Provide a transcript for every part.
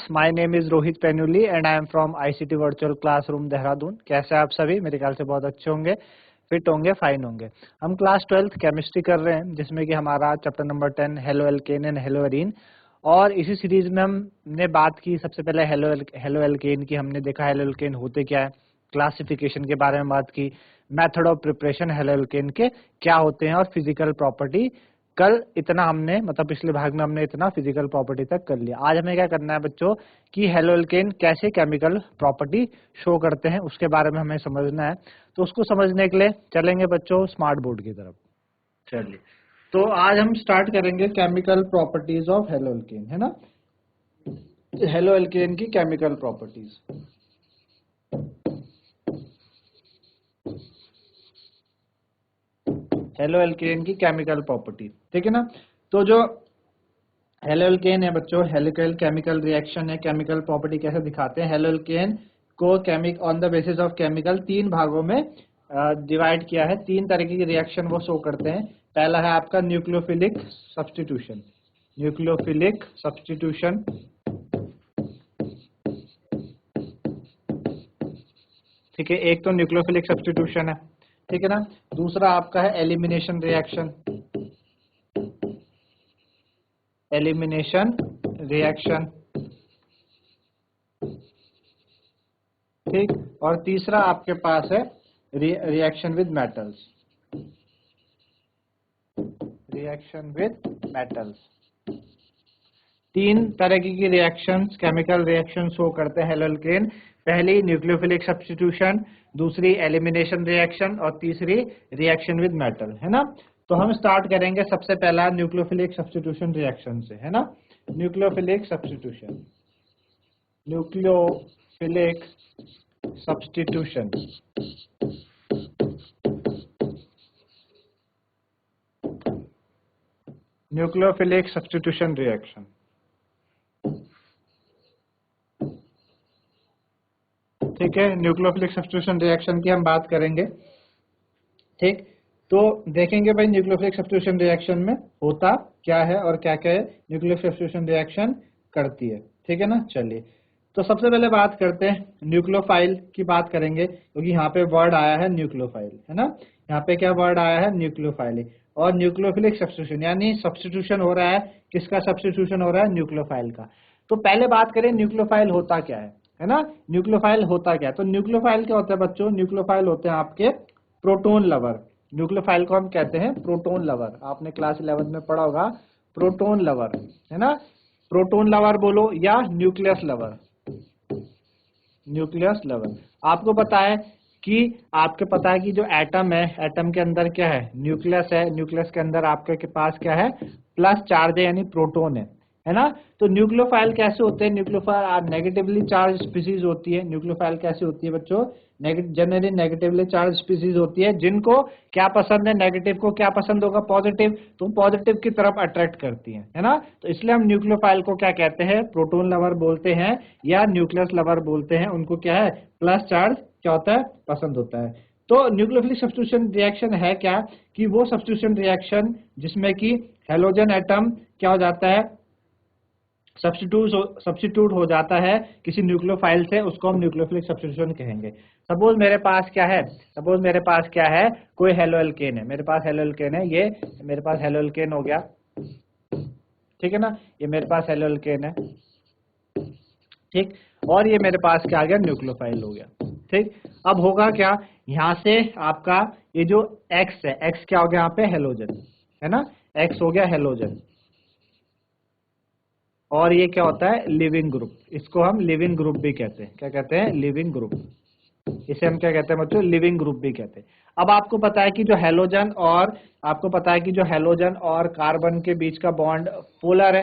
My name is Rohit Penuli and I am from ICT virtual classroom Dehradun. कैसे हैं आप सभी? मेरे ख्याल से बहुत अच्छे होंगे, फिट होंगे, फाइन होंगे। हम क्लास 12th केमिस्ट्री कर रहे हैं, जिसमें कि हमारा chapter number 10 halo alkane and hello arene. और इसी सीरीज में हमने बात की सबसे पहले हेलो एल्केन की। हमने देखा हेलो एल्केन होते क्या है, क्लासिफिकेशन के बारे में बात की, method of preparation halo alkane के क्या होते हैं और फिजिकल प्रॉपर्टी। कल इतना हमने मतलब पिछले भाग में हमने इतना फिजिकल प्रॉपर्टी तक कर लिया। आज हमें क्या करना है बच्चों कि हेलो एल्केन कैसे केमिकल प्रॉपर्टी शो करते हैं उसके बारे में हमें समझना है। तो उसको समझने के लिए चलेंगे बच्चों स्मार्ट बोर्ड की तरफ। चलिए, तो आज हम स्टार्ट करेंगे chemical properties of halo alkane, है ना। हेलो एल्केन की केमिकल प्रॉपर्टीज। हेलो एल्केन की केमिकल प्रॉपर्टी, ठीक है ना। तो जो हेलो एल्केन है बच्चों, हेलिकल केमिकल रिएक्शन है। केमिकल प्रॉपर्टी कैसे दिखाते हैं? हेलो एल्केन को chemic on the basis of chemical तीन भागों में डिवाइड किया है। तीन तरीके की रिएक्शन वो शो करते हैं। पहला है आपका न्यूक्लियोफिलिक सब्स्टिट्यूशन। न्यूक्लियोफिलिक सब्स्टिट्यूशन, ठीक है, एक तो न्यूक्लियोफिलिक सब्स्टिट्यूशन है, ठीक है ना। दूसरा आपका है एलिमिनेशन रिएक्शन, एलिमिनेशन रिएक्शन, ठीक। और तीसरा आपके पास है reaction with metals, reaction with metals. तीन तरह की रिएक्शंस, केमिकल रिएक्शन शो करते हैं हेलो एल्केन। पहली न्यूक्लियोफिलिक सब्स्टिट्यूशन, दूसरी एलिमिनेशन रिएक्शन और तीसरी रिएक्शन विद मेटल, है ना। तो हम स्टार्ट करेंगे सबसे पहला न्यूक्लियोफिलिक सब्स्टिट्यूशन रिएक्शन से, है ना। Nucleophilic substitution, nucleophilic substitution. Nucleophilic substitution reaction, ठीक है। न्यूक्लियोफिलिक सब्स्टिट्यूशन रिएक्शन की हम बात करेंगे, ठीक। तो देखेंगे भाई न्यूक्लियोफिलिक सब्स्टिट्यूशन रिएक्शन में होता क्या है और क्या क्या है न्यूक्लियोफिलिक सब्स्टिट्यूशन रिएक्शन करती है, ठीक है ना। चलिए, तो सबसे पहले बात करते हैं न्यूक्लियोफाइल की बात करेंगे, क्योंकि यहाँ पे वर्ड आया है न्यूक्लियोफाइल, है ना। यहाँ पे क्या वर्ड आया है? न्यूक्लियोफाइल। और न्यूक्लियोफिलिक सब्स्टिट्यूशन यानी सब्स्टिट्यूशन हो रहा है, किसका सब्स्टिट्यूशन हो रहा है? न्यूक्लियोफाइल का। तो पहले बात करें न्यूक्लियोफाइल होता क्या है ना। न्यूक्लियोफाइल होता क्या है? तो न्यूक्लियोफाइल क्या होता है बच्चों? न्यूक्लियोफाइल होते हैं आपके प्रोटोन लवर। न्यूक्लियोफाइल को हम कहते हैं प्रोटोन लवर। आपने क्लास 11 में पढ़ा होगा प्रोटोन लवर, है ना। प्रोटोन लवर बोलो या न्यूक्लियस लवर, न्यूक्लियस लवर। आपको पता है कि जो एटम है, एटम के अंदर क्या है? न्यूक्लियस है। न्यूक्लियस के अंदर आपके के पास क्या है? प्लस चार्ज है, यानी प्रोटोन है ना। तो न्यूक्लियोफाइल कैसे होते हैं? न्यूक्लियोफाइल नेगेटिवली चार्ज स्पीसीज होती है। न्यूक्लियोफाइल कैसे होती है बच्चों? जनरली नेगेटिवली चार्ज स्पीसीज होती है, जिनको क्या पसंद है? नेगेटिव को क्या पसंद होगा? पॉजिटिव। तो पॉजिटिव की तरफ अट्रैक्ट करती है ना। तो इसलिए हम न्यूक्लियोफाइल को क्या कहते हैं? प्रोटोन लवर बोलते हैं या न्यूक्लियस लवर बोलते हैं। उनको क्या है? प्लस चार्ज क्या होता है? पसंद होता है। तो न्यूक्लियोफिलिक सब्स्टिट्यूशन रिएक्शन है क्या? कि वो सब्स्टिट्यूशन रिएक्शन जिसमें कि हेलोजन एटम क्या हो जाता है? सब्स्टिट्यूट हो जाता है किसी न्यूक्लियोफाइल से, उसको हम न्यूक्लियोफिलिक सब्स्टिट्यूशन कहेंगे। सपोज मेरे पास क्या है? कोई हेलो एल्केन है, मेरे पास हेलो एल्केन है, ये मेरे पास हेलो एल्केन हो गया, ठीक है ना। ये मेरे पास हेलो एल्केन है, ठीक। और ये मेरे पास क्या आ गया? न्यूक्लियोफाइल हो गया, ठीक। अब होगा क्या? यहाँ से आपका ये जो एक्स है, एक्स क्या हो गया यहाँ पे? हेलोजन, है ना। एक्स हो गया हेलोजन। और ये क्या होता है? Leaving group. इसको हम लिविंग ग्रुप भी कहते हैं। क्या कहते हैं? Leaving group. इसे हम क्या कहते हैं बच्चों? लिविंग ग्रुप भी कहते हैं। अब आपको पता है कि जो हेलोजन और कार्बन के बीच का बॉन्ड पोलर है।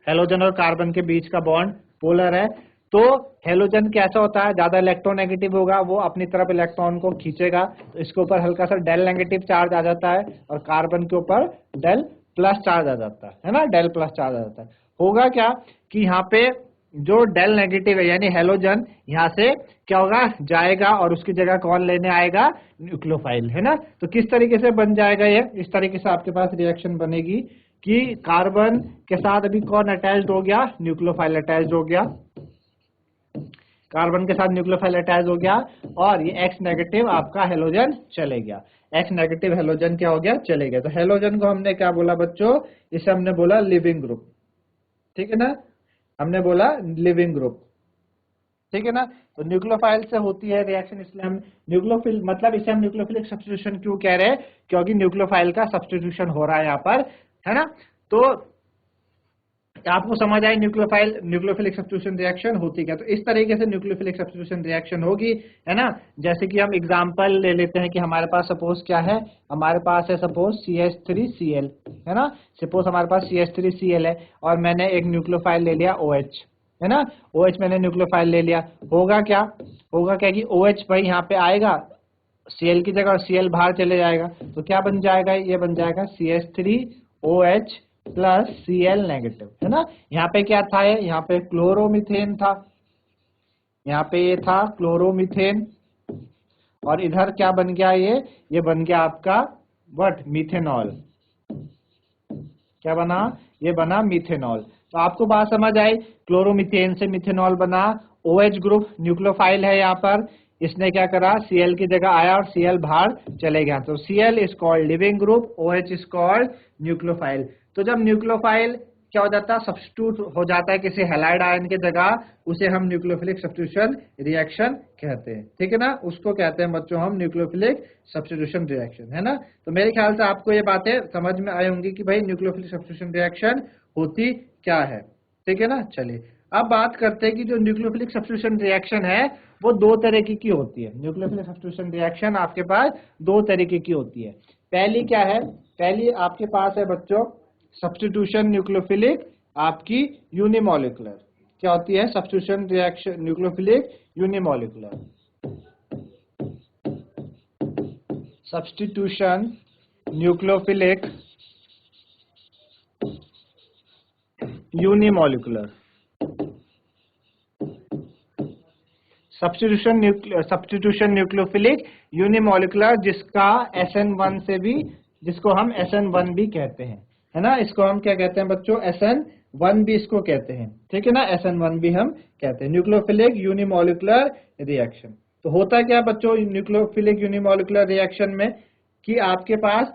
हेलोजन और कार्बन के बीच का बॉन्ड पोलर है। तो हेलोजन कैसा होता है? ज्यादा इलेक्ट्रोनेगेटिव होगा, वो अपनी तरफ इलेक्ट्रॉन को खींचेगा, तो इसके ऊपर हल्का सा डेल नेगेटिव चार्ज आ जाता है और कार्बन के ऊपर डेल प्लस चार्ज आ जाता है ना। डेल प्लस चार्ज आ जाता है। होगा क्या कि यहाँ पे जो डेल नेगेटिव है यानी हेलोजन, यहाँ से क्या होगा? जाएगा और उसकी जगह कौन लेने आएगा? न्यूक्लियोफाइल, है ना। तो किस तरीके से बन जाएगा ये? इस तरीके से आपके पास रिएक्शन बनेगी कि कार्बन के साथ अभी कौन अटैच्ड हो गया? न्यूक्लियोफाइल अटैच्ड हो गया, कार्बन के साथ न्यूक्लियोफाइल अटैच हो गया और ये X नेगेटिव आपका हेलोजन चले गया। X नेगेटिव हेलोजन क्या हो गया, चले गया। तो हेलोजन को हमने क्या बोला बच्चों, इसे हमने बोला लिविंग ग्रुप, ठीक है ना, हमने बोला लिविंग ग्रुप, ठीक है ना। तो न्यूक्लियोफाइल से होती है रिएक्शन, इसलिए हम न्यूक्लियोफिल मतलब इसे हम न्यूक्लियोफिलिक सब्स्टिट्यूशन क्यों कह रहे हैं, क्योंकि न्यूक्लियोफाइल का सब्स्टिट्यूशन हो रहा है यहाँ पर, है ना। तो आपको समझ आए न्यूक्लियोफिलिक सब्स्टिट्यूशन रिएक्शन होती क्या। तो इस तरीके से न्यूक्लियोफिलिक सब्स्टिट्यूशन रिएक्शन होगी, है ना। जैसे कि हम एग्जांपल ले लेते हैं कि हमारे पास सपोज क्या है, हमारे पास है सपोज CH3Cl, है ना। सपोज हमारे पास CH3Cl है और मैंने एक न्यूक्लियोफाइल ले लिया OH, है ना। OH मैंने न्यूक्लियोफाइल ले लिया, होगा क्या कि OH भाई यहाँ पे आएगा Cl की जगह और Cl बाहर चले जाएगा, तो क्या बन जाएगा, ये बन जाएगा CH3OH प्लस Cl नेगेटिव, है ना। यहाँ पे क्या था, यहाँ पे क्लोरोमीथेन था, यहाँ पे ये था क्लोरोमीथेन और इधर क्या बन गया, ये बन गया आपका व्हाट, मीथेनॉल। क्या बना, ये बना मीथेनॉल। तो आपको बात समझ आई, क्लोरोमीथेन से मीथेनॉल बना, OH ग्रुप न्यूक्लियोफाइल है यहाँ पर, इसने क्या करा, Cl की जगह आया और Cl बाहर चले गया, तो Cl is called leaving group, OH is called nucleophile. तो जब न्यूक्लियोफाइल क्या हो जाता है, सब्स्टिट्यूट हो जाता है किसी हैलाइड आयन की जगह, उसे हम न्यूक्लियोफिलिक सब्स्टिट्यूशन रिएक्शन कहते हैं, ठीक है ना। उसको कहते हैं बच्चों हम न्यूक्लियोफिलिक सब्स्टिट्यूशन रिएक्शन, है ना। तो मेरे ख्याल से आपको ये बातें समझ में आई होंगी कि भाई न्यूक्लियोफिलिक सब्स्टिट्यूशन रिएक्शन होती क्या है, ठीक है ना। चलिए अब बात करते हैं कि जो न्यूक्लियोफिलिक सब्स्टिट्यूशन रिएक्शन है वो दो तरीके की होती है। न्यूक्लियोफिलिक सब्स्टिट्यूशन रिएक्शन आपके पास दो तरीके की होती है। पहली क्या है, पहली आपके पास है बच्चों सब्स्टिट्यूशन न्यूक्लियोफिलिक आपकी यूनिमॉलिक्यूलर। क्या होती है, substitution reaction nucleophilic unimolecular, substitution nucleophilic unimolecular, substitution nucleophilic unimolecular, जिसका SN1 से भी, जिसको हम SN1 भी कहते हैं, है ना। इसको हम क्या कहते हैं बच्चों, SN1 भी इसको कहते हैं, ठीक है ना, SN1 भी हम कहते हैं न्यूक्लियोफिलिक यूनिमॉलिक्यूलर रिएक्शन। तो होता क्या बच्चों न्यूक्लियोफिलिक यूनिमॉलिक्यूलर रिएक्शन में, कि आपके पास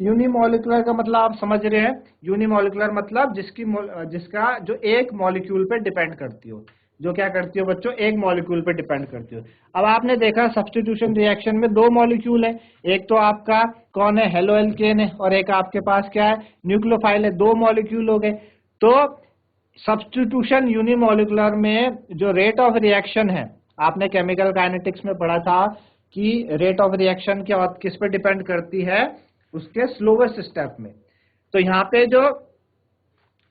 यूनिमॉलिक्यूलर का मतलब आप समझ रहे हैं, यूनिमॉलिक्यूलर मतलब जिसका जो एक मॉलिक्यूल पे डिपेंड करती हो, जो क्या करती हो बच्चों, एक मॉलिक्यूल पे डिपेंड करती हो। अब आपने देखा सब्स्टिट्यूशन रिएक्शन में दो मॉलिक्यूल है, एक तो आपका कौन है, हेलो एल्केन है, और एक आपके पास क्या है, न्यूक्लियोफाइल है, दो मॉलिक्यूल हो गए। तो सब्स्टिट्यूशन यूनिमॉलिक्यूलर में जो रेट ऑफ रिएक्शन है, आपने केमिकल काइनेटिक्स में पढ़ा था कि रेट ऑफ रिएक्शन क्या किस पे डिपेंड करती है, उसके स्लोवेस्ट स्टेप में। तो यहाँ पे जो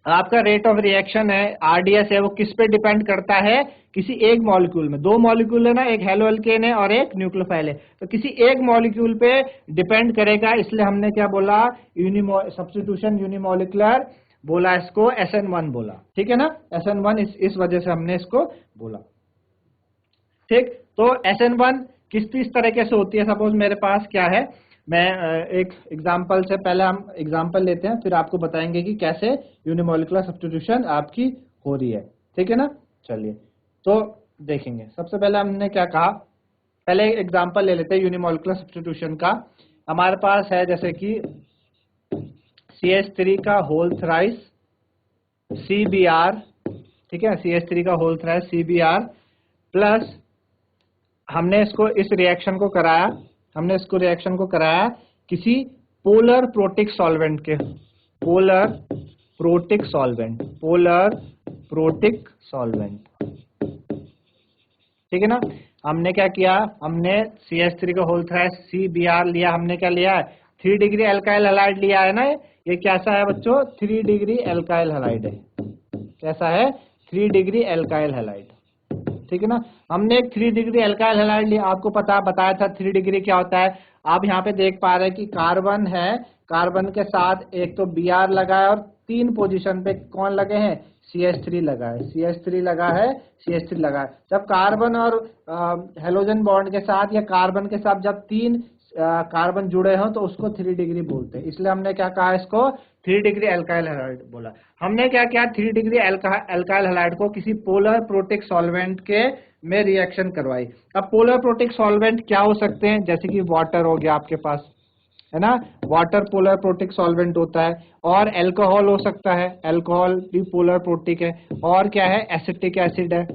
आपका रेट ऑफ रिएक्शन है RDS है, वो किस पे डिपेंड करता है, किसी एक मॉलिक्यूल में, दो मॉलिक्यूल है ना, एक हेलो एल्केन है और एक न्यूक्लियोफाइल है, तो किसी एक मॉलिक्यूल पे डिपेंड करेगा, इसलिए हमने क्या बोला, सब्स्टिट्यूशन यूनिमॉलिक्यूलर बोला, इसको SN1 बोला, ठीक है ना, SN1 इस वजह से हमने इसको बोला, ठीक। तो SN1 किस तरीके से होती है, सपोज मेरे पास क्या है, मैं एक एग्जांपल से, पहले हम एग्जांपल लेते हैं फिर आपको बताएंगे कि कैसे यूनिमॉलिक्यूलर सब्स्टिट्यूशन आपकी हो रही है, ठीक है ना। चलिए तो देखेंगे, सबसे पहले हमने क्या कहा, पहले एग्जांपल ले लेते हैं यूनिमॉलिक्यूलर सब्स्टिट्यूशन का। हमारे पास है जैसे कि CH3 का होल थ्राइस CBr, ठीक है, CH3 का होल थ्राइस CBr प्लस हमने इसको इस रिएक्शन को कराया, हमने इसको रिएक्शन को कराया किसी पोलर प्रोटिक सॉल्वेंट के, पोलर प्रोटिक सॉल्वेंट, ठीक है ना। हमने क्या किया, हमने CH3 का होल थ्राइस CBr लिया, हमने क्या लिया है, 3 डिग्री एल्काइल हैलाइड लिया है ना। ये कैसा है बच्चों, 3 डिग्री एल्काइल हैलाइड है, कैसा है, 3 डिग्री एल्काइल हैलाइड, ठीक है ना। हमने एक 3 डिग्री एल्काइल हैलाइड लिया, आपको बताया था 3 डिग्री क्या होता है। आप यहाँ पे देख पा रहे हैं कि कार्बन है, कार्बन के साथ एक तो Br लगा है और 3 पोजीशन पे कौन लगे हैं, CH3 लगा है, CH3 लगा है, CH3 लगा है। जब कार्बन और हेलोजन बॉन्ड के साथ या कार्बन के साथ जब 3 कार्बन जुड़े हो तो उसको 3 डिग्री बोलते हैं, इसलिए हमने क्या कहा इसको 3 डिग्री एल्काइल हैलाइड बोला। हमने क्या किया 3 डिग्री एल्काइल हैलाइड को किसी पोलर प्रोटिक सॉल्वेंट के में रिएक्शन करवाई। अब पोलर प्रोटिक सॉल्वेंट क्या हो सकते हैं, जैसे कि वाटर हो गया आपके पास, है ना, वाटर पोलर प्रोटिक सॉल्वेंट होता है, और अल्कोहल हो सकता है, अल्कोहल भी पोलर प्रोटिक है, और क्या है एसिटिक एसिड है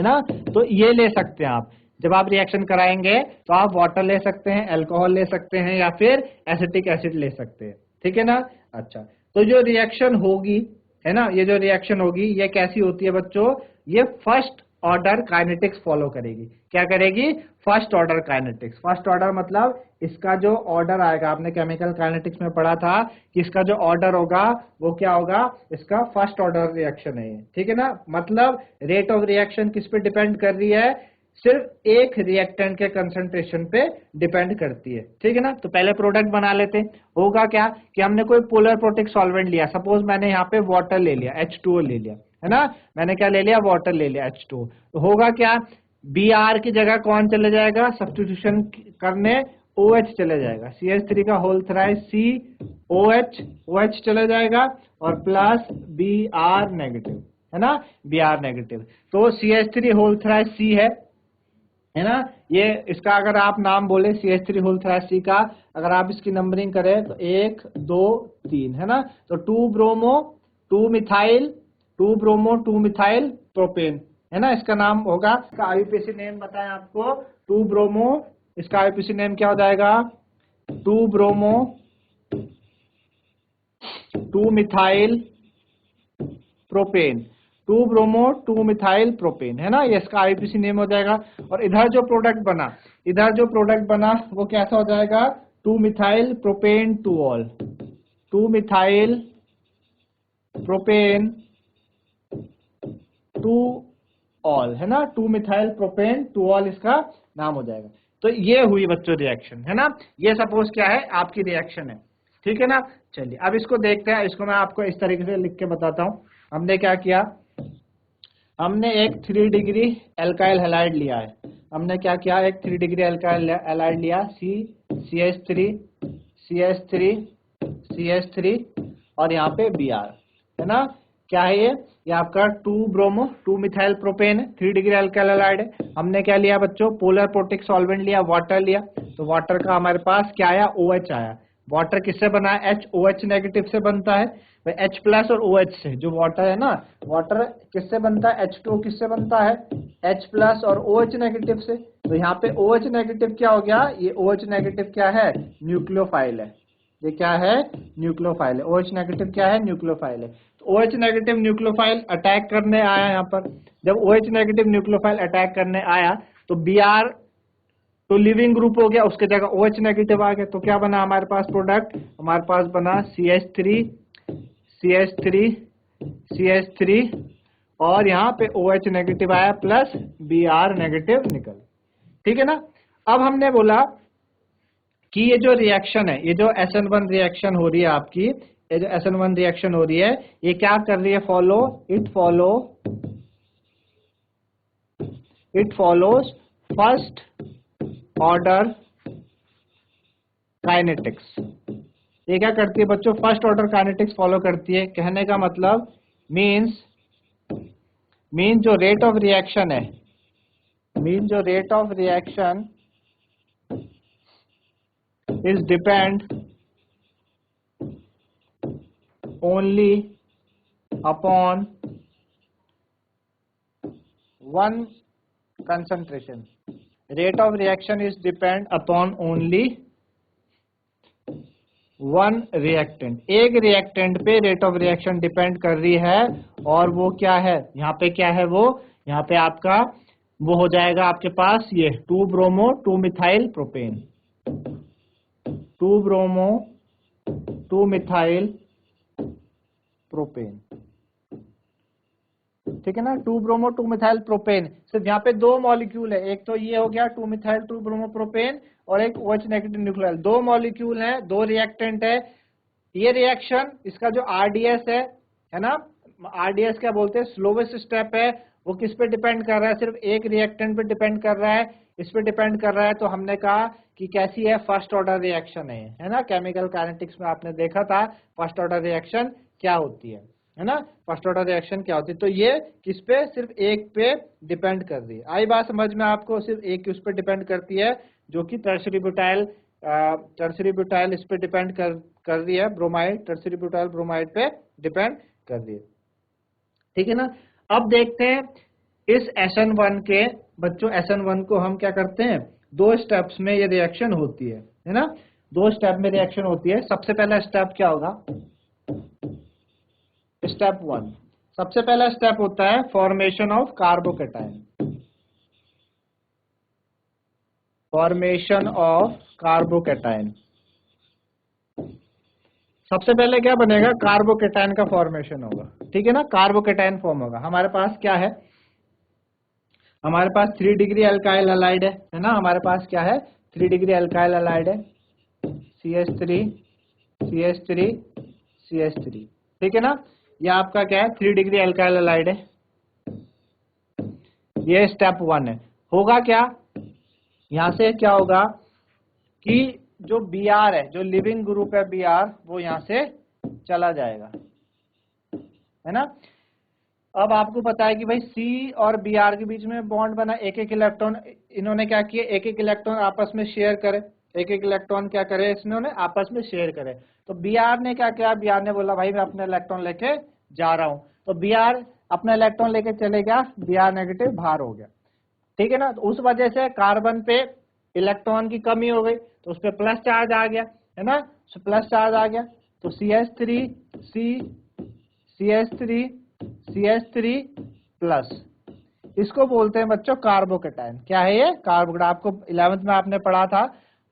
ना। तो ये ले सकते हैं आप, जब आप रिएक्शन कराएंगे तो आप वाटर ले सकते हैं, अल्कोहल ले सकते हैं, या फिर एसिटिक एसिड ले सकते हैं, ठीक है ना। अच्छा, तो जो रिएक्शन होगी, है ना, ये जो रिएक्शन होगी ये कैसी होती है बच्चों, ये फर्स्ट ऑर्डर काइनेटिक्स फॉलो करेगी। क्या करेगी, first order kinetics. First order मतलब इसका जो ऑर्डर आएगा, आपने केमिकल काइनेटिक्स में पढ़ा था कि इसका जो ऑर्डर होगा वो क्या होगा, इसका फर्स्ट ऑर्डर रिएक्शन है, ठीक है ना। मतलब रेट ऑफ रिएक्शन किस पे डिपेंड कर रही है, सिर्फ एक रिएक्टेंट के कंसंट्रेशन पे डिपेंड करती है, ठीक है ना। तो पहले प्रोडक्ट बना लेते हैं। होगा क्या कि हमने कोई पोलर प्रोटिक सॉल्वेंट लिया, सपोज मैंने यहाँ पे वाटर ले लिया, H2O ले लिया, है ना, मैंने क्या ले लिया, वाटर ले लिया H2O। तो होगा क्या, Br की जगह कौन चले जाएगा, सब्स्टिट्यूशन करने OH चले जाएगा, CH3 का होल थ्राइस COH चले जाएगा, और प्लस Br नेगेटिव, है ना, Br नेगेटिव। तो CH3 होल थ्राइस C है ना, ये इसका अगर आप नाम बोले CH3 होल थ्राइस C का, अगर आप इसकी नंबरिंग करें तो 1 2 3, है ना। तो 2 ब्रोमो 2 मिथाइल प्रोपेन, है ना, इसका नाम होगा। इसका आईयूपीएसी नेम बताएं आपको, 2 ब्रोमो, इसका आईयूपीएसी नेम क्या हो जाएगा, 2 bromo 2 methyl propane, 2 bromo 2 methyl propane, है ना, ये इसका आईयूपीएसी नेम हो जाएगा। और इधर जो प्रोडक्ट बना वो कैसा हो जाएगा, 2 methyl propane 2 all, 2 methyl propane 2 all, है ना, 2 मिथाइल प्रोपेन 2 ऑल इसका नाम हो जाएगा। तो ये हुई बच्चों रिएक्शन, है ना, ये सपोज क्या है आपकी रिएक्शन है, ठीक है ना। चलिए अब इसको देखते हैं, इसको मैं आपको इस तरीके से लिख के बताता हूं। हमने क्या किया, हमने एक 3 डिग्री एल्काइल हैलाइड लिया है, हमने क्या किया, एक 3 डिग्री एल्काइल हैलाइड लिया, CH3 और यहाँ पे Br, है ना। क्या है ये आपका 2 ब्रोमो 2 मिथाइल प्रोपेन है, 3 डिग्री एल्काइल हैलाइड है। हमने क्या लिया बच्चों, पोलर प्रोटिक सॉल्वेंट लिया, वाटर लिया, तो वाटर का हमारे पास क्या आया, OH आया। वाटर किससे बना है, HOH नेगेटिव से बनता है, H प्लस और OH से। जो वाटर है ना, वाटर किससे बनता है, H2O किससे बनता है, H प्लस और OH नेगेटिव से। तो यहाँ पे OH नेगेटिव क्या हो गया, ये OH नेगेटिव क्या है, न्यूक्लियोफाइल है, ये क्या है, न्यूक्लियोफाइल है। OH नेगेटिव क्या है, न्यूक्लियोफाइल है। तो OH नेगेटिव न्यूक्लियोफाइल अटैक करने आया यहाँ पर। जब OH नेगेटिव न्यूक्लियोफाइल अटैक करने आया तो Br तो लिविंग ग्रुप हो गया, उसके जगह OH नेगेटिव आ गया, तो क्या बना हमारे पास प्रोडक्ट, हमारे पास बना CH3 और यहाँ पे OH नेगेटिव आया प्लस Br नेगेटिव निकल, ठीक है ना। अब हमने बोला कि ये जो रिएक्शन है, ये जो SN1 रिएक्शन हो रही है आपकी, ये जो SN1 रिएक्शन हो रही है, ये क्या कर रही है, it follows first order kinetics. ये क्या करती है बच्चों, फर्स्ट ऑर्डर काइनेटिक्स फॉलो करती है। कहने का मतलब मीन्स जो रेट ऑफ रिएक्शन है, जो rate of reaction is depend only upon one concentration. Rate of reaction is depend upon only one reactant. एक reactant पे rate of reaction depend कर रही है, और वो क्या है, यहाँ पे क्या है, वो यहाँ पे आपका वो हो जाएगा आपके पास ये 2 bromo 2 methyl propane, 2 bromo 2 methyl propane, ठीक है ना। 2 ब्रोमो 2 मिथाइल प्रोपेन, सिर्फ यहाँ पे 2 मॉलिक्यूल है, एक तो ये हो गया 2 मिथाइल 2 ब्रोमो प्रोपेन, और एक OH नेगेटिव न्यूक्लियोफाइल, 2 मॉलिक्यूल है, 2 रिएक्टेंट है। ये रिएक्शन, इसका जो RDS है ना, RDS क्या बोलते हैं, स्लोवेस्ट स्टेप है, वो किस पे डिपेंड कर रहा है, सिर्फ एक रिएक्टेंट पे डिपेंड कर रहा है। इस पे डिपेंड कर रहा है, तो हमने कहा कि कैसी है, फर्स्ट ऑर्डर रिएक्शन है ना। केमिकल काइनेटिक्स में आपने देखा था फर्स्ट ऑर्डर रिएक्शन क्या होती है ना, फर्स्ट ऑर्डर रिएक्शन क्या होती है। तो ये किस पे, सिर्फ एक पे डिपेंड कर रही है। आई बात समझ में आपको, सिर्फ एक उस पे डिपेंड करती है, जो कि टर्शियरी ब्यूटाइल इस पे डिपेंड कर रही है, ब्रोमाइड, टर्शियरी ब्यूटाइल ब्रोमाइड पे डिपेंड कर रही है, ठीक है ना। अब देखते हैं इस SN1 के बच्चों, SN1 को हम क्या करते हैं, 2 स्टेप्स में ये रिएक्शन होती है ना, 2 स्टेप में रिएक्शन होती है। सबसे पहला स्टेप क्या होगा, स्टेप 1, सबसे पहला स्टेप होता है formation of carbocation, formation of carbocation. सबसे पहले क्या बनेगा, कार्बोकैटायन का फॉर्मेशन होगा, ठीक है ना, कार्बोकैटायन फॉर्म होगा। हमारे पास क्या है, हमारे पास 3 डिग्री अल्काइल हैलाइड है ना, हमारे पास क्या है, 3 डिग्री अल्काइल हैलाइड है, CH3 CH3 CH3, ठीक है ना। ये आपका क्या है, 3 डिग्री अल्काइल हैलाइड है। ये स्टेप 1 है। होगा क्या, यहां से क्या होगा कि जो Br है, जो लिविंग ग्रुप है Br, वो यहां से चला जाएगा, है ना। अब आपको पता है कि भाई C और Br के बीच में बॉन्ड बना, एक एक इलेक्ट्रॉन इन्होंने क्या किया, एक एक इलेक्ट्रॉन आपस में शेयर करे, एक एक इलेक्ट्रॉन क्या करे, इसमें आपस में शेयर करे। तो Br ने क्या किया, Br ने बोला भाई मैं अपना इलेक्ट्रॉन लेके जा रहा हूं, तो Br अपना इलेक्ट्रॉन लेके चले गया, Br नेगेटिव बाहर हो गया, ठीक है ना। तो उस वजह से कार्बन पे इलेक्ट्रॉन की कमी हो गई, तो उस पर प्लस चार्ज आ गया, है ना, प्लस चार्ज आ गया। तो CH3 प्लस, इसको बोलते हैं बच्चों कार्बोकैटायन। क्या है ये, कार्बोकैटायन। आपको 11th में आपने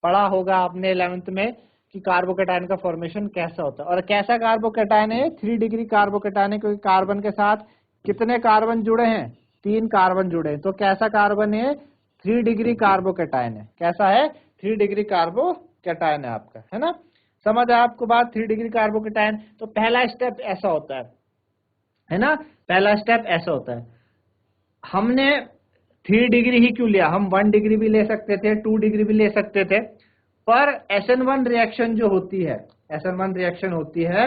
पढ़ा होगा आपने 11th में कि कार्बोकैटायन का फॉर्मेशन कैसा होता है, और कैसा कार्बोकैटायन है, 3 डिग्री कार्बोकैटायन है, क्योंकि कार्बन के साथ कितने कार्बन जुड़े हैं, 3 कार्बन जुड़े हैं। तो कैसा कार्बन है, 3 डिग्री कार्बोकैटायन है। कैसा है, 3 डिग्री कार्बोकैटायन है आपका, है ना। समझ आया आपको बात, 3 डिग्री कार्बोकैटायन। तो पहला स्टेप ऐसा होता है ना, पहला स्टेप ऐसा होता है। हमने 3 डिग्री ही क्यों लिया, हम 1 डिग्री भी ले सकते थे, 2 डिग्री भी ले सकते थे, पर SN1 रिएक्शन जो होती है, SN1 रिएक्शन होती है,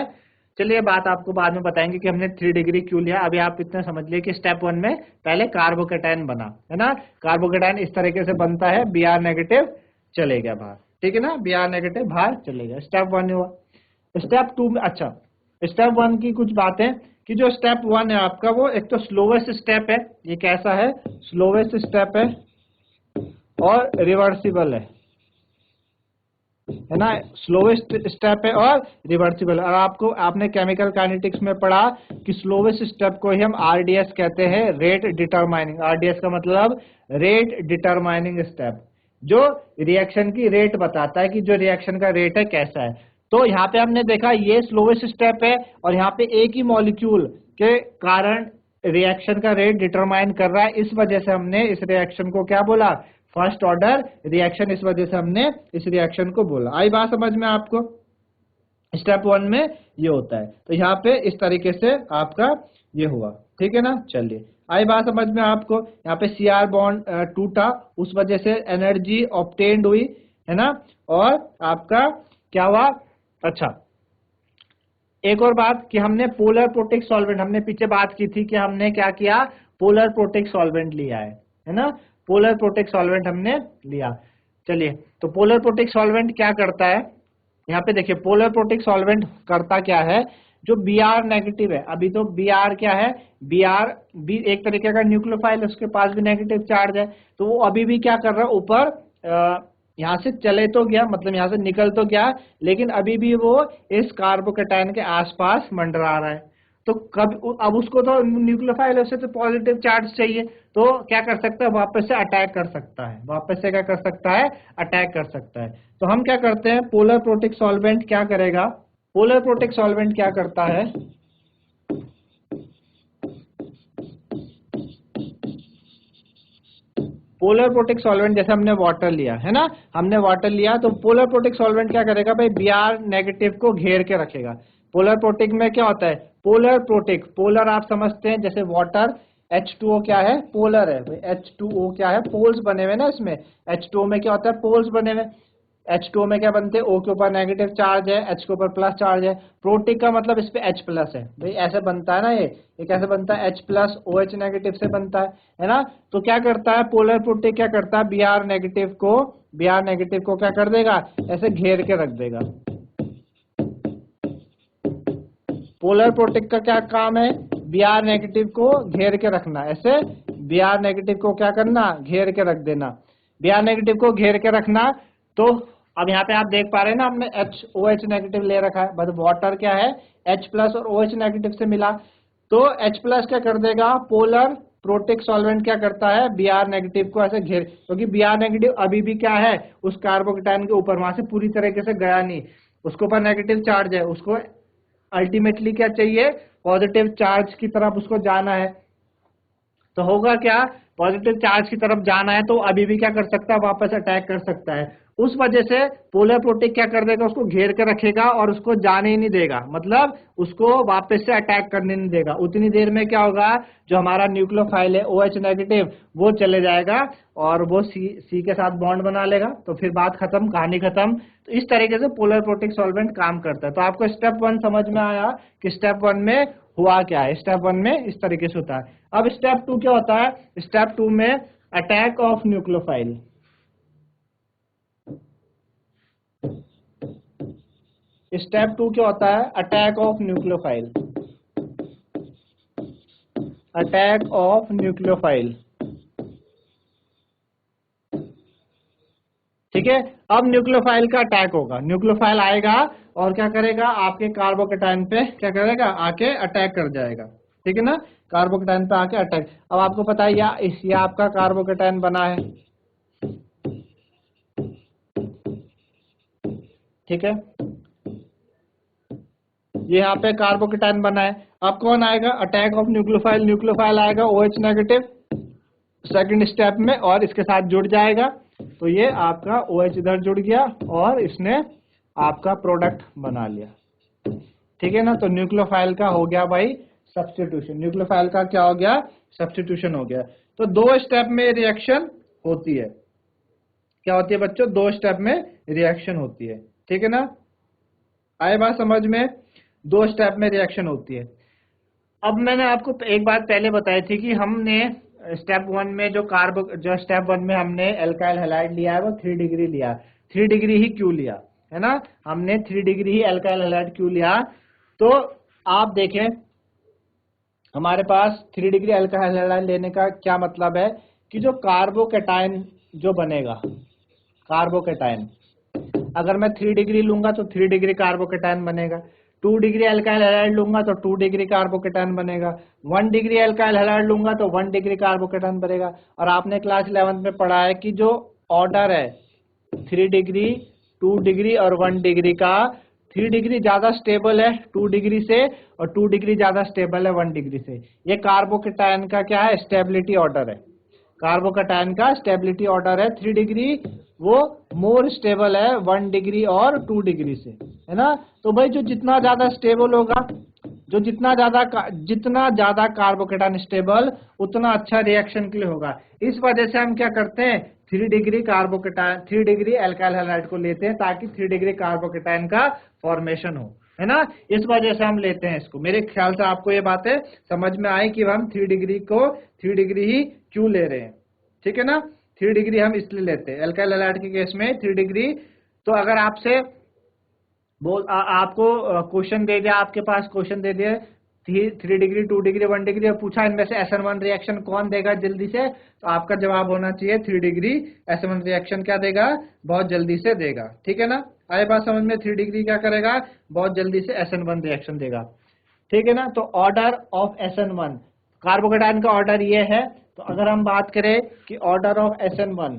चलिए बात आपको बाद में बताएंगे कि हमने 3 डिग्री क्यों लिया। अभी आप इतना समझ लिए कि स्टेप 1 में पहले कार्बोकैटायन बना, है ना, कार्बोकैटायन इस तरीके से बनता है, Br नेगेटिव चले गया बाहर, ठीक है ना, Br नेगेटिव बाहर चले गया, स्टेप 1 हुआ। स्टेप 2 में, अच्छा स्टेप 1 की कुछ बातें कि जो स्टेप 1 है आपका, वो एक तो स्लोवेस्ट स्टेप है, ये कैसा है, स्लोवेस्ट स्टेप है और रिवर्सिबल है ना, स्लोवेस्ट स्टेप है और रिवर्सिबल। और आपने केमिकल काइनेटिक्स में पढ़ा कि स्लोवेस्ट स्टेप को ही हम RDS कहते हैं, रेट डिटरमाइनिंग। RDS का मतलब रेट डिटरमाइनिंग स्टेप, जो रिएक्शन की रेट बताता है कि जो रिएक्शन का रेट है कैसा है। तो यहाँ पे हमने देखा ये स्लोवेस्ट स्टेप है, और यहाँ पे एक ही मॉलिक्यूल के कारण रिएक्शन का रेट डिटरमाइन कर रहा है, इस वजह से हमने इस रिएक्शन को क्या बोला, फर्स्ट ऑर्डर रिएक्शन। इस वजह से हमने इस रिएक्शन को बोला। आई बात समझ में आपको, स्टेप 1 में ये होता है। तो यहाँ पे इस तरीके से आपका ये हुआ, ठीक है ना। चलिए आई बात समझ में आपको, यहाँ पे Cr बॉन्ड टूटा, उस वजह से एनर्जी ऑब्टेन्ड हुई, है ना, और आपका क्या हुआ। अच्छा, एक और बात कि हमने पोलर प्रोटिक सॉल्वेंट, हमने पीछे बात की थी कि हमने क्या किया, पोलर प्रोटिक सॉल्वेंट लिया है ना, पोलर प्रोटिक सॉल्वेंट हमने लिया। चलिए, तो पोलर प्रोटिक सॉल्वेंट क्या करता है, यहाँ पे देखिए पोलर प्रोटिक सॉल्वेंट करता क्या है, जो Br नेगेटिव है, अभी तो Br क्या है, Br भी एक तरीके का न्यूक्लियोफाइल, उसके पास भी नेगेटिव चार्ज है, तो वो अभी भी क्या कर रहा है, ऊपर यहाँ से चले तो गया, मतलब यहाँ से निकल तो गया, लेकिन अभी भी वो इस कार्बोकैटायन के आसपास मंडरा रहा है। तो अब उसको तो न्यूक्लियोफाइल है, उसे तो पॉजिटिव चार्ज चाहिए, तो क्या कर सकता है, वापस से अटैक कर सकता है, वापस से क्या कर सकता है, अटैक कर सकता है। तो हम क्या करते हैं, पोलर प्रोटिक सॉल्वेंट क्या करेगा, पोलर प्रोटिक सॉल्वेंट क्या करता है, पोलर प्रोटिक सॉल्वेंट, जैसे हमने वाटर लिया है ना, हमने वाटर लिया, तो पोलर प्रोटिक सॉल्वेंट क्या करेगा भाई, Br नेगेटिव को घेर के रखेगा। पोलर प्रोटिक में क्या होता है, पोलर प्रोटिक, पोलर आप समझते हैं जैसे वाटर, H2O क्या है, पोलर है भाई। H2O क्या है, पोल्स बने हुए ना इसमें। H2O में क्या होता है, पोल्स बने हुए। H2O में क्या बनते हैं, O के ऊपर नेगेटिव चार्ज है, H के ऊपर प्लस चार्ज है। प्रोटिक का मतलब इस पे H प्लस है भाई, ऐसे बनता है ना ये कैसे बनता है, H प्लस OH नेगेटिव से बनता है ना। तो क्या करता है पोलर प्रोटिक, क्या करता है Br नेगेटिव को क्या कर देगा, ऐसे घेर के रख देगा। पोलर प्रोटिक का क्या काम है, Br नेगेटिव को घेर के रखना, ऐसे Br नेगेटिव को क्या करना, घेर के रख देना। Br नेगेटिव को घेर के रखना। तो अब यहाँ पे आप देख पा रहे हैं ना, हमने OH नेगेटिव ले रखा है, बट वाटर क्या है, H प्लस और OH नेगेटिव से मिला। तो H प्लस क्या कर देगा, पोलर प्रोटिक सॉल्वेंट क्या करता है, Br नेगेटिव को ऐसे घेर, क्योंकि Br नेगेटिव अभी भी क्या है, उस कार्बोकेटाइन के ऊपर, वहां से पूरी तरीके से गया नहीं, उसके ऊपर नेगेटिव चार्ज है, उसको अल्टीमेटली क्या चाहिए, पॉजिटिव चार्ज की तरफ उसको जाना है। तो होगा क्या, पॉजिटिव चार्ज की तरफ जाना है तो अभी भी क्या कर सकता है, वापस अटैक कर सकता है। उस वजह से पोलर प्रोटिक क्या कर देगा, उसको घेर के रखेगा और उसको जाने ही नहीं देगा, मतलब उसको वापस से अटैक करने नहीं देगा। उतनी देर में क्या होगा, जो हमारा न्यूक्लियोफाइल है OH नेगेटिव, वो चले जाएगा और वो सी के साथ बॉन्ड बना लेगा, तो फिर बात खत्म, कहानी खत्म। तो इस तरीके से पोलर प्रोटिक सॉल्वेंट काम करता है। तो आपको स्टेप 1 समझ में आया कि स्टेप 1 में हुआ क्या है। स्टेप 1 में इस तरीके से होता है। अब स्टेप 2 क्या होता है, स्टेप 2 में अटैक ऑफ न्यूक्लियोफाइल। स्टेप 2 क्या होता है, attack of nucleophile. Attack of nucleophile, ठीक है। अब न्यूक्लियोफाइल का अटैक होगा, न्यूक्लियोफाइल आएगा और क्या करेगा, आपके कार्बोकेटाइन पे क्या करेगा, आके अटैक कर जाएगा, ठीक है ना, कार्बोकेटाइन पे आके अटैक। अब आपको पता है ये आपका कार्बोकेटाइन बना है, ठीक है, ये यहाँ पे कार्बोकेटाइन बना है। अब कौन आएगा, अटैक ऑफ न्यूक्लियोफाइल, न्यूक्लियोफाइल आएगा OH नेगेटिव सेकंड स्टेप में और इसके साथ जुड़ जाएगा। तो ये आपका OH इधर जुड़ गया और इसने आपका प्रोडक्ट बना लिया, ठीक है ना। तो न्यूक्लियोफाइल का हो गया भाई सब्स्टिट्यूशन, न्यूक्लियोफाइल का क्या हो गया, सब्स्टिट्यूशन हो गया। तो 2 स्टेप में रिएक्शन होती है, क्या होती है बच्चों, 2 स्टेप में रिएक्शन होती है, ठीक है ना। आए बात समझ में, 2 स्टेप में रिएक्शन होती है। अब मैंने आपको एक बात पहले बताई थी कि हमने स्टेप 1 में जो स्टेप 1 में हमने एल्काइल हैलाइड लिया है वो 3 डिग्री लिया, 3 डिग्री ही क्यों लिया है ना, हमने 3 डिग्री ही एल्काइल हैलाइड क्यों लिया। तो आप देखें हमारे पास 3 डिग्री एल्काइल हैलाइड लेने का क्या मतलब है कि जो कार्बोकेटाइन जो बनेगा, कार्बोकेटाइन अगर मैं 3 डिग्री लूंगा तो 3 डिग्री कार्बोकेटाइन बनेगा, 2 डिग्री एल्काइल हैलाइड लूंगा तो 2 डिग्री कार्बोकेटाइन बनेगा, 1 डिग्री एल्काइल हैलाइड लूंगा तो 1 डिग्री कार्बोकेटाइन बनेगा। और आपने क्लास 11 में पढ़ा है कि जो ऑर्डर है 3 डिग्री, 2 डिग्री और 1 डिग्री का, 3 डिग्री ज्यादा स्टेबल है 2 डिग्री से और 2 डिग्री ज्यादा स्टेबल है 1 डिग्री से। ये कार्बोकेटाइन का क्या है, स्टेबिलिटी ऑर्डर है, कार्बोकेटाइन का स्टेबिलिटी ऑर्डर है। 3 डिग्री वो मोर स्टेबल है 1 डिग्री और 2 डिग्री से, है ना। तो भाई जो जितना ज्यादा स्टेबल होगा, जो जितना ज्यादा कार्बोकेटाइन स्टेबल, उतना अच्छा रिएक्शन के लिए होगा। इस वजह से हम क्या करते हैं, 3 degree carbocation, 3 degree alkyl halide को लेते हैं ताकि 3 डिग्री कार्बोकेटाइन का फॉर्मेशन हो, है ना। इस वजह से हम लेते हैं इसको। मेरे ख्याल से आपको ये बातें समझ में आई कि हम 3 डिग्री को 3 डिग्री ही क्यों ले रहे हैं, ठीक है ना। 3 डिग्री हम इसलिए लेते हैं एल्काइल हैलाइड के केस में 3 डिग्री। तो अगर आपसे आपको क्वेश्चन दे दिया, आपके पास क्वेश्चन दे दिया 3 डिग्री, 2 डिग्री, 1 डिग्री और पूछा इनमें से SN1 रिएक्शन कौन देगा जल्दी से, तो आपका जवाब होना चाहिए 3 डिग्री SN1 रिएक्शन क्या देगा, बहुत जल्दी से देगा, ठीक है ना। आए बात समझ में, 3 डिग्री क्या करेगा, बहुत जल्दी से SN1 रिएक्शन देगा, ठीक है ना। तो ऑर्डर ऑफ SN1, कार्बोकेटाइन का ऑर्डर ये है। तो अगर हम बात करें कि order of SN1,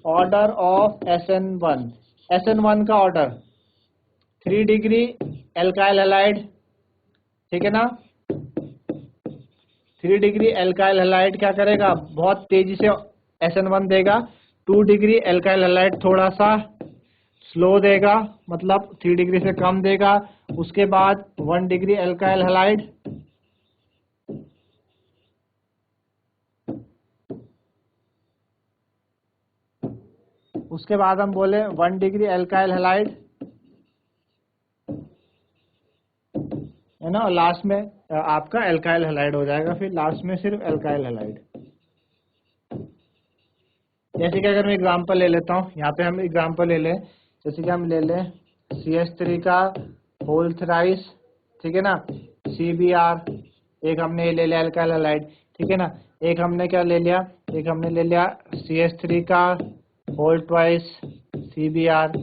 order of SN1 का ऑर्डर 3 डिग्री एल्काइल हैलाइड, ठीक है ना। 3 डिग्री एल्काइल हैलाइड क्या करेगा, बहुत तेजी से SN1 देगा। 2 डिग्री एल्काइल हैलाइड थोड़ा सा स्लो देगा, मतलब 3 डिग्री से कम देगा। उसके बाद 1 डिग्री एल्काइल हैलाइड, उसके बाद हम बोले 1 डिग्री एल्काइल हैलाइड, है ना, और लास्ट में आपका एल्काइल हैलाइड हो जाएगा, फिर लास्ट में सिर्फ एल्काइल हैलाइड। जैसे कि अगर मैं एग्जांपल ले लेता हूँ, यहाँ पे हम एग्जांपल ले लें, जैसे कि हम ले लें CH3 का होल थ्राइस, ठीक है ना, CBr, एक हमने ले लिया एल्काइल हैलाइड, ठीक है ना, एक हमने क्या ले लिया, एक हमने ले लिया CH3 का होल ट्वाइस CBr,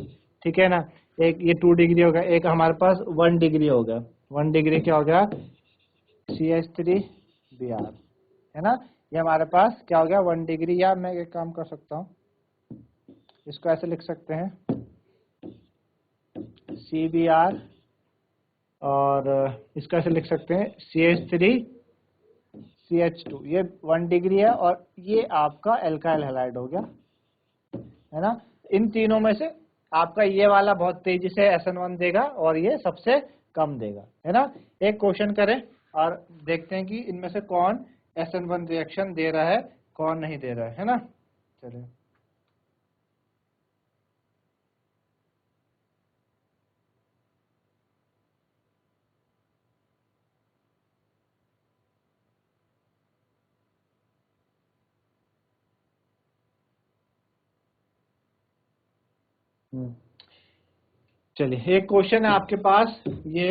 ठीक है ना, एक ये 2 डिग्री हो गया, एक हमारे पास 1 डिग्री हो गया, 1 डिग्री क्या हो गया, CH3Br, है ना, ये हमारे पास क्या हो गया 1 डिग्री। या मैं एक काम कर सकता हूँ, इसको ऐसे लिख सकते हैं CBr, और इसको ऐसे लिख सकते हैं CH3CH2, ये 1 डिग्री है और ये आपका एल्काइल हैलाइड हो गया, है ना। इन तीनों में से आपका ये वाला बहुत तेजी से SN1 देगा और ये सबसे कम देगा, है ना। एक क्वेश्चन करें और देखते हैं कि इनमें से कौन SN1 रिएक्शन दे रहा है, कौन नहीं दे रहा है ना। चलिए, चलिए एक क्वेश्चन है आपके पास, ये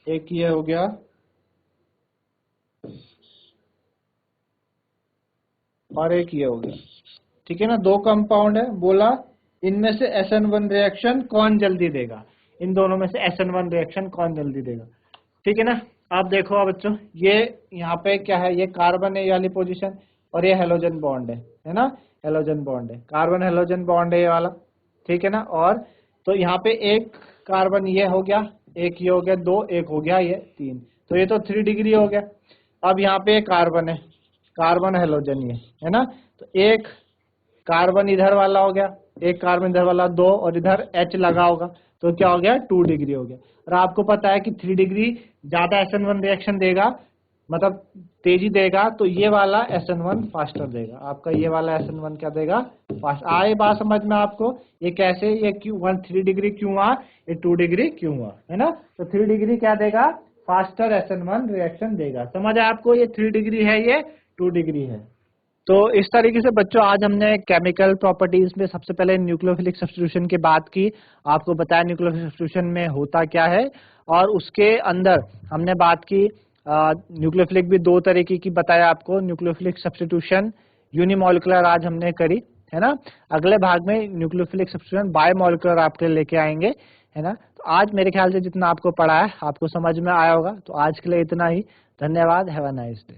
एक ये हो गया, और एक ये हो गया, ठीक है ना, 2 कंपाउंड है, बोला इनमें से SN1 रिएक्शन कौन जल्दी देगा, इन दोनों में से SN1 रिएक्शन कौन जल्दी देगा, ठीक है ना। आप देखो बच्चों, ये यहाँ पे क्या है, ये कार्बन है ये वाली पोजीशन, और ये हेलोजन बॉन्ड है ना, हेलोजन बॉन्ड है, कार्बन हेलोजन बॉन्ड है ये वाला, ठीक है ना। और तो यहाँ पे एक कार्बन ये हो गया, एक ये हो गया, 2, एक हो गया ये 3, तो ये तो 3 डिग्री हो गया। अब यहाँ पे कार्बन है, कार्बन हेलोजन ये, है ना, तो एक कार्बन इधर वाला हो गया, एक कार्बन इधर वाला 2, और इधर H लगा होगा, तो क्या हो गया 2 डिग्री हो गया। और आपको पता है कि 3 डिग्री ज्यादा SN1 रिएक्शन देगा, मतलब तेजी देगा, तो ये वाला SN1 फास्टर देगा, आपका ये वाला SN1 क्या देगा, फास्ट। आए बात समझ में आपको, ये कैसे, ये क्यों 3 डिग्री क्यों हुआ, ये 2 डिग्री क्यों हुआ, है ना। तो 3 डिग्री क्या देगा, फास्टर SN1 रिएक्शन देगा। समझ आया आपको, ये 3 डिग्री है, ये 2 डिग्री है। तो इस तरीके से बच्चों आज हमने केमिकल प्रॉपर्टीज में सबसे पहले न्यूक्लियोफिलिक सब्स्टिट्यूशन की बात की, आपको बताया न्यूक्लियोफिलिक सब्स्टिट्यूशन में होता क्या है, और उसके अंदर हमने बात की न्यूक्लियोफिलिक भी 2 तरीके की बताया आपको, न्यूक्लियोफिलिक सब्स्टिट्यूशन यूनिमॉलिक्यूलर आज हमने करी, है ना। अगले भाग में न्यूक्लियोफिलिक सब्स्टिट्यूशन बायोमॉलिक्यूलर आपके लेके आएंगे, है ना। तो आज मेरे ख्याल से जितना आपको पढ़ा है आपको समझ में आया होगा। तो आज के लिए इतना ही, धन्यवाद, हैव अ नाइस डे।